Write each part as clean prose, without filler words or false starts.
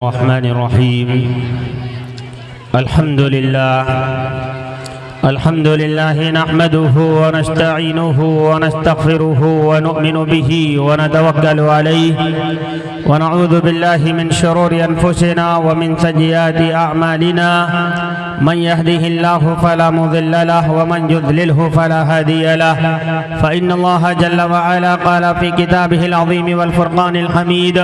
الرحمن الرحيم. الحمد لله نحمده ونستعينه ونستغفره ونؤمن به ونتوكل عليه ونعوذ بالله من شرور أنفسنا ومن سيئات أعمالنا. من يهده الله فلا مضل له ومن يضلله فلا هادي له. فإن الله جل وعلا قال في كتابه العظيم والفرقان الحميد: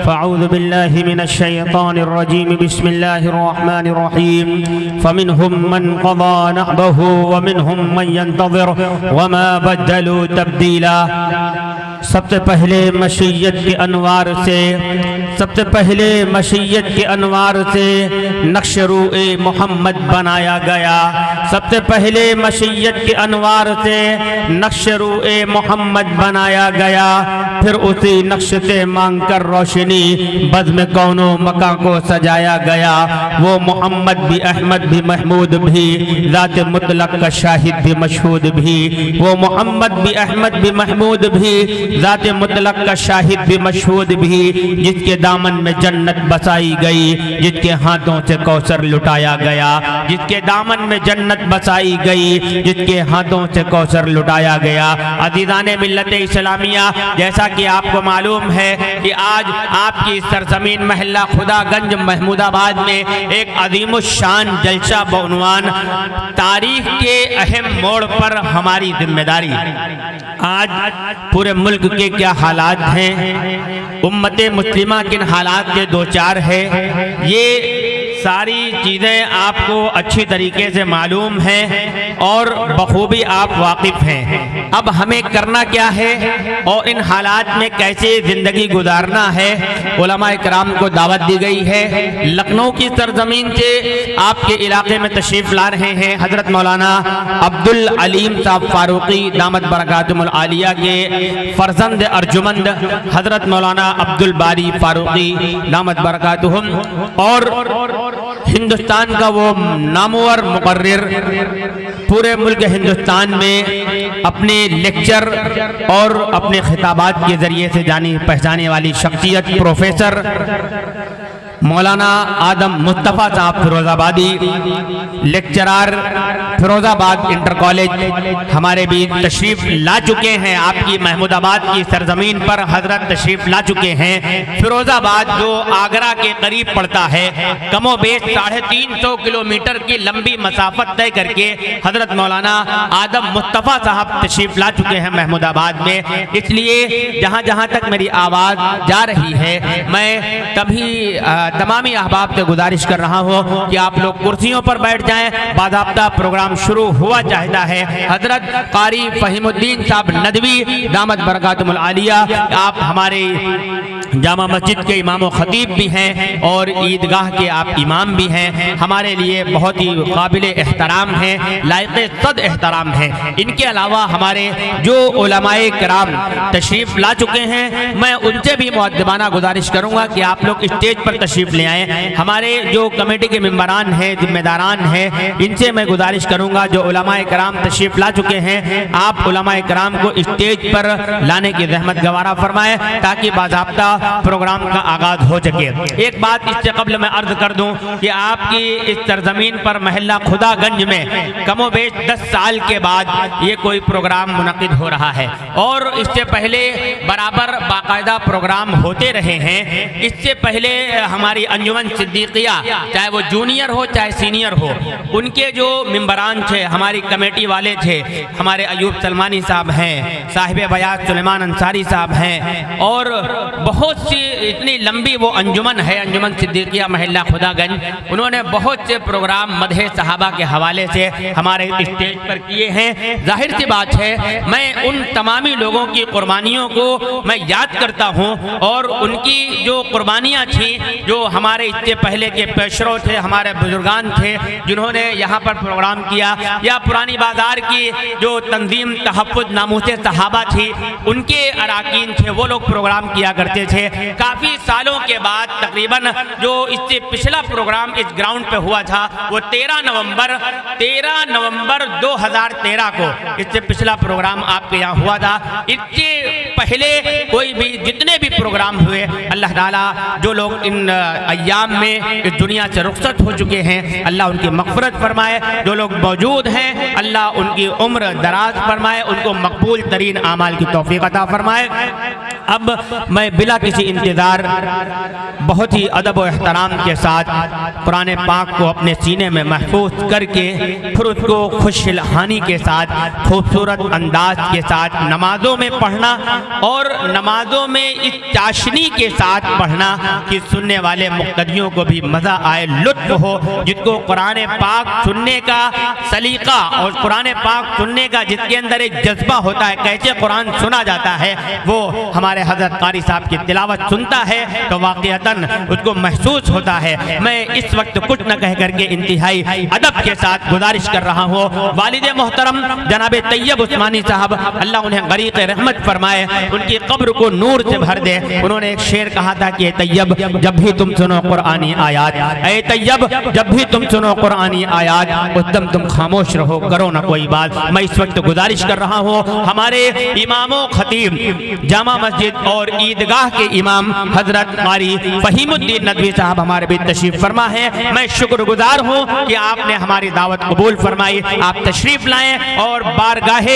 فأعوذ بالله من الشيطان الرجيم. بسم الله الرحمن الرحيم. فمنهم من قضى نحبه ومنهم من ينتظر وما بدلوا تبديلا. سب سے پہلے مشیت کے انوار سے نقش روئے محمد بنایا گیا. سب سے پہلے مشیت کے انوار سے نقش روئے محمد بنایا گیا. پھر اسی نقش سے مانگ کر روشنی بزم کون و مکان کو سجایا گیا. وہ محمد بھی، احمد بھی، محمود بھی، ذات مطلق کا شاہد بھی، مشہود بھی. وہ محمد بھی، احمد بھی، محمود بھی، ذات مطلق کا شاہد بھی، مشہود بھی، جس کے دامن میں جنت بسائی گئی، جس کے ہاتھوں سے کوثر لٹایا گیا. جس کے دامن میں جنت بسائی گئی، جس کے ہاتھوں سے کوثر لٹایا گیا. عزیزان ملت اسلامیہ، جیسا کہ آپ کو معلوم ہے کہ آج آپ کی سرزمین محلہ خدا گنج محمود آباد میں ایک عظیم الشان جلسہ بعنوان تاریخ کے اہم موڑ پر ہماری ذمہ داری. آج پورے ملک کے کیا حالات ہیں، امت مسلمہ کن حالات کے دوچار ہے، یہ ساری چیزیں آپ کو اچھی طریقے سے معلوم ہیں اور بخوبی آپ واقف ہیں. اب ہمیں کرنا کیا ہے اور ان حالات میں کیسے زندگی گزارنا ہے، علماء کرام کو دعوت دی گئی ہے. لکھنؤ کی سرزمین سے آپ کے علاقے میں تشریف لا رہے ہیں حضرت مولانا عبدالعلیم صاحب فاروقی دامت برکاتہم العالیہ کے فرزند ارجمند حضرت مولانا عبدالباری فاروقی دامت برکاتہم، اور ہندوستان کا وہ نامور مقرر، پورے ملک ہندوستان میں اپنے لیکچر اور اپنے خطابات کے ذریعے سے جانی پہچانے والی شخصیت پروفیسر مولانا آدم مصطفیٰ صاحب فیروز آبادی، لیکچرار فیروز آباد انٹر کالج، ہمارے بھی تشریف لا چکے ہیں. آپ کی محمود آباد کی سرزمین پر حضرت تشریف لا چکے ہیں. فیروز آباد جو آگرہ کے قریب پڑتا ہے، کم و بیش 350 کلومیٹر کی لمبی مسافت طے کر کے حضرت مولانا آدم مصطفیٰ صاحب تشریف لا چکے ہیں محمود آباد میں. اس لیے جہاں جہاں تک میری آواز جا رہی ہے، میں تمامی احباب سے گزارش کر رہا ہوں کہ آپ لوگ کرسیوں پر بیٹھ جائیں. باضابطہ پروگرام شروع ہوا چاہتا ہے. حضرت قاری فہیم الدین صاحب ندوی دامت برکاتہم العالیہ، آپ ہمارے جامع مسجد کے امام و خطیب بھی ہیں اور عیدگاہ کے آپ امام بھی ہیں. ہمارے لیے بہت ہی قابل احترام ہیں، لائق صد احترام ہیں. ان کے علاوہ ہمارے جو علماء کرام تشریف لا چکے ہیں، میں ان سے بھی مؤدبانہ گزارش کروں گا کہ آپ لوگ اسٹیج پر تشریف لے آئیں. ہمارے جو کمیٹی کے ممبران ہیں، ذمہ داران ہیں، ان سے میں گزارش کروں گا جو علماء کرام تشریف لا چکے ہیں، آپ علماء کرام کو اسٹیج پر لانے کی زحمت گوارا فرمائیں تاکہ باضابطہ پروگرام کا آغاز ہو سکے. ایک بات اس سے قبل میں عرض کر دوں کہ آپ کی اس سرزمین پر محلہ خدا گنج میں کم و بیش 10 سال کے بعد یہ کوئی پروگرام منعقد ہو رہا ہے، اور اس سے پہلے برابر باقاعدہ پروگرام ہوتے رہے ہیں. اس سے پہلے ہماری انجمن صدیقیہ، چاہے وہ جونیئر ہو چاہے سینئر ہو، ان کے جو ممبران تھے، ہماری کمیٹی والے تھے، ہمارے ایوب سلمانی صاحب ہیں، صاحب بیات سلیمان انصاری صاحب ہیں، اور بہت سی اتنی لمبی وہ انجمن ہے، انجمن صدیقیہ محلہ خدا گنج. انہوں نے بہت سے پروگرام مدح صحابہ کے حوالے سے ہمارے اسٹیج پر کیے ہیں. ظاہر سی بات ہے میں ان تمامی لوگوں کی قربانیوں کو میں یاد کرتا ہوں، اور ان کی جو قربانیاں تھیں، جو ہمارے اس سے پہلے کے پیشرو تھے، ہمارے بزرگان تھے جنہوں نے یہاں پر پروگرام کیا، یا پرانی بازار کی جو تنظیم تحفظ ناموس صحابہ تھی، ان کے اراکین تھے، وہ لوگ پروگرام کیا کرتے تھے. تھے. کافی سالوں کے بعد تقریباً جو اس سے پچھلا پروگرام اس گراؤنڈ پہ ہوا تھا وہ 13 نومبر 2013 کو اس سے پچھلا پروگرام آپ کے یہاں ہوا تھا. اس سے پہلے کوئی بھی جتنے بھی پروگرام ہوئے اللہ تعالیٰ جو لوگ ان ایام میں اس دنیا سے رخصت ہو چکے ہیں اللہ ان کی مغفرت فرمائے. جو لوگ موجود ہیں اللہ ان کی عمر دراز فرمائے, ان کو مقبول ترین اعمال کی توفیق عطا فرمائے. اب میں بلا کسی انتظار بہت ہی ادب و احترام کے ساتھ قرآن پاک کو اپنے سینے میں محفوظ کر کے پھر اس کو خوش الحانی کے ساتھ خوبصورت انداز کے ساتھ نمازوں میں پڑھنا اور نمازوں میں اس چاشنی کے ساتھ پڑھنا کہ سننے والے مقتدیوں کو بھی مزہ آئے, لطف ہو. جس کو قرآن پاک سننے کا سلیقہ اور قرآن پاک سننے کا جس کے اندر ایک جذبہ ہوتا ہے کیسے قرآن سنا جاتا ہے وہ ہمارے حضرت قاری صاحب کی تلاوت سنتا ہے تو واقعتاً اس کو محسوس ہوتا ہے. میں اس وقت کچھ نہ کہہ کر کے انتہائی ادب کے ساتھ گزارش کر رہا ہوں والد محترم جناب طیب عثمانی صاحب اللہ انہیں غریق رحمت فرمائے, ان کی قبر کو نور سے بھر دے. انہوں نے ایک شعر کہا تھا کہ طیب جب بھی تم سنو قرآنی آیات, اے طیب جب بھی تم سنو قرآنی آیات اس دم تم خاموش رہو کرو نہ کوئی بات. میں اس وقت گزارش کر رہا ہوں ہمارے امام و خطیب جامع مسجد اور عیدگاہ کے امام حضرت قاری فہیم الدین ندوی صاحب ہمارے بھی تشریف فرما ہے. میں شکر گزار ہوں کہ آپ نے ہماری دعوت قبول فرمائی, آپ تشریف لائیں اور بارگاہ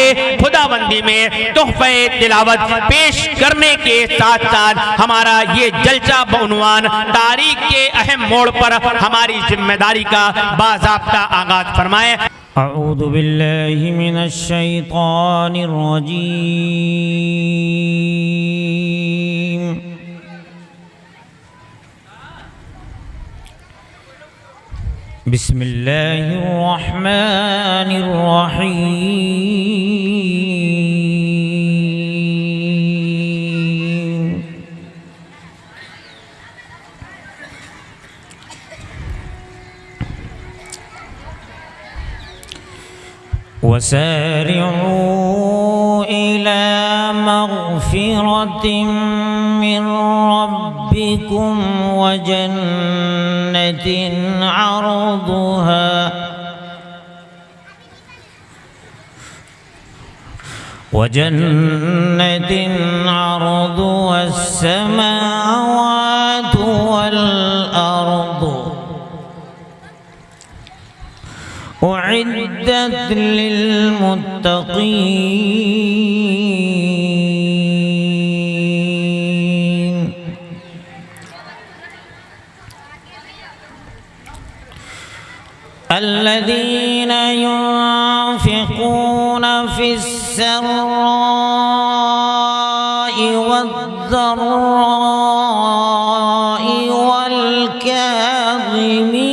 خداوندی میں تحفہ تلاوت پیش کرنے کے ساتھ ساتھ ہمارا یہ جلسہ بعنوان تاریخ کے اہم موڑ پر ہماری ذمہ داری کا باضابطہ آغاز فرمائیں. اعوذ باللہ من الشیطان الرجیم. بسم اللہ الرحمن الرحیم. وسارعوا إلى مغفرة من ربكم وجنة عرضها السماوات والأرض أعدت للمتقين. الذين ينفقون في السراء والضراء والكاظمين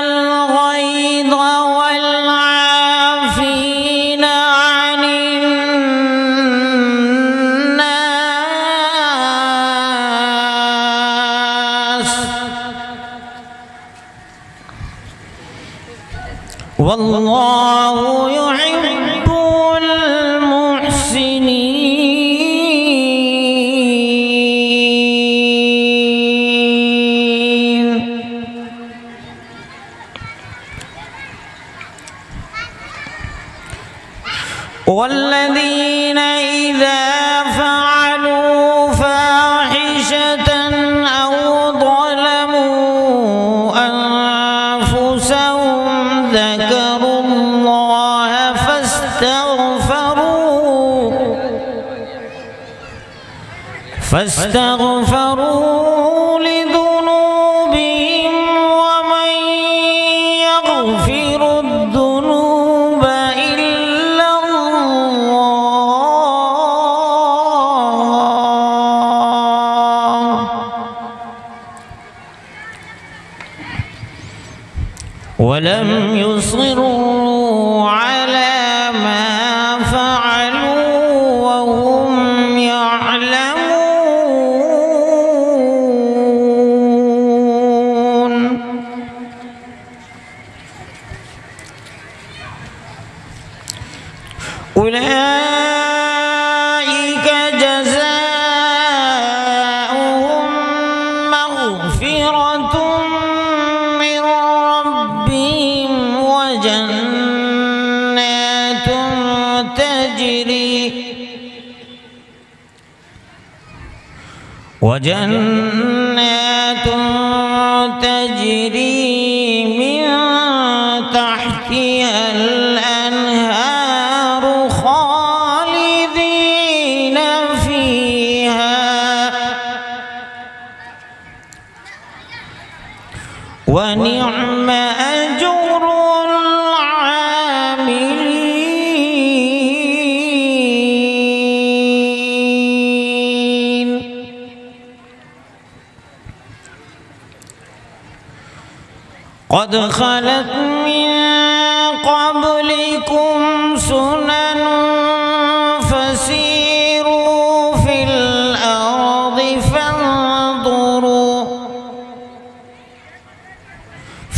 الغيظ والعافين عن الناس والله يحب المحسنين. والذين إذا فعلوا فاحشة أو ظلموا أنفسهم ذكروا الله فاستغفروا لذنوبهم ومن يغفر الذنوب إلا الله ولم يصروا على ما فعلوا وهم يعلمون. أولئك جزاؤهم مغفرة من ربهم وجنات تجري من تحتها الأنهار خالدين فيها ونعم أجر العاملين. قد خلت من قبلكم سنن فسيروا في الأرض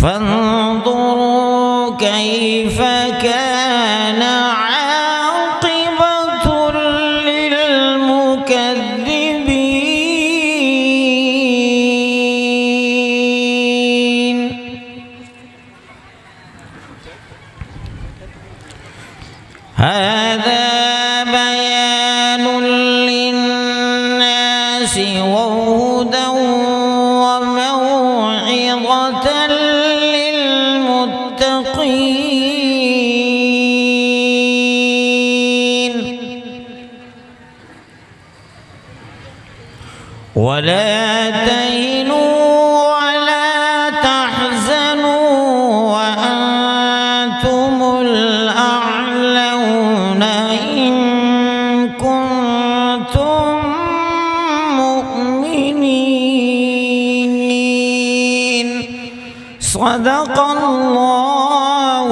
فانظروا كيف كان عاقبة للمكذبين. هذا بيان للناس وهدى وموعظة للمتقين. ولا تهنوا ولا تحزنوا وأنتم الأعلون إن كنتم مؤمنين. صدق الله